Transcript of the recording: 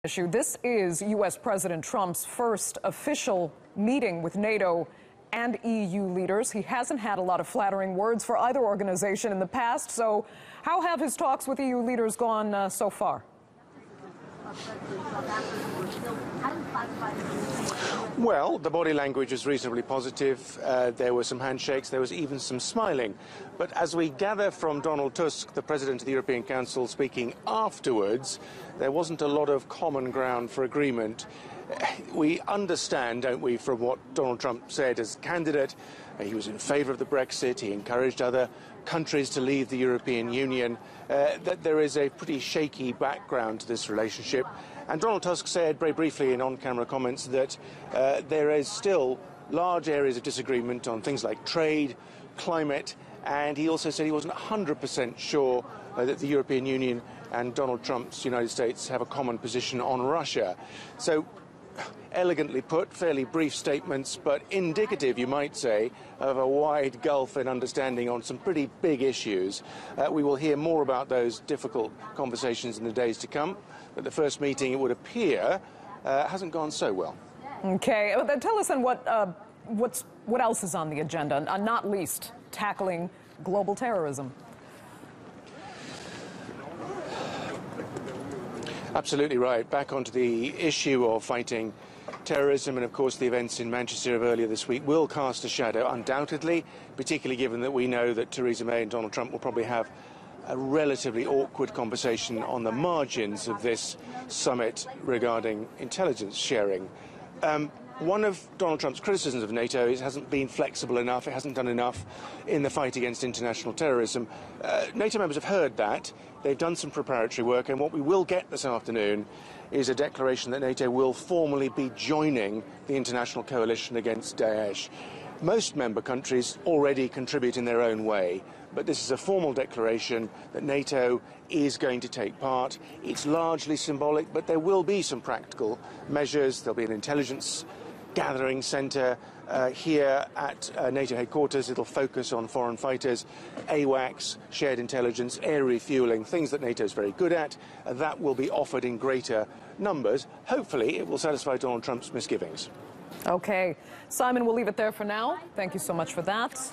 Issue. This is U.S. President Trump's first official meeting with NATO and EU leaders. He hasn't had a lot of flattering words for either organization in the past. So how have his talks with EU leaders gone so far? Well, the body language was reasonably positive. There were some handshakes. There was even some smiling. But as we gather from Donald Tusk, the President of the European Council, speaking afterwards, there wasn't a lot of common ground for agreement. We understand, don't we, from what Donald Trump said as candidate, he was in favour of the Brexit, he encouraged other countries to leave the European Union, that there is a pretty shaky background to this relationship. And Donald Tusk said very briefly in on-camera comments that there is still large areas of disagreement on things like trade, climate, and he also said he wasn't 100% sure that the European Union and Donald Trump's United States have a common position on Russia. So, elegantly put, fairly brief statements, but indicative, you might say, of a wide gulf in understanding on some pretty big issues. We will hear more about those difficult conversations in the days to come, but the first meeting, it would appear, hasn't gone so well. Okay, well, then tell us then what else is on the agenda, not least tackling global terrorism. Absolutely right. Back onto the issue of fighting terrorism, and of course the events in Manchester of earlier this week will cast a shadow, undoubtedly, particularly given that we know that Theresa May and Donald Trump will probably have a relatively awkward conversation on the margins of this summit regarding intelligence sharing. One of Donald Trump's criticisms of NATO is it hasn't been flexible enough, it hasn't done enough in the fight against international terrorism. NATO members have heard that. They've done some preparatory work, and what we will get this afternoon is a declaration that NATO will formally be joining the international coalition against Daesh. Most member countries already contribute in their own way, but this is a formal declaration that NATO is going to take part. It's largely symbolic, but there will be some practical measures. There'll be an intelligence gathering centre here at NATO headquarters. It'll focus on foreign fighters, AWACS, shared intelligence, air refuelling, things that NATO is very good at. That will be offered in greater numbers. Hopefully, it will satisfy Donald Trump's misgivings. Okay. Simon, we'll leave it there for now. Thank you so much for that.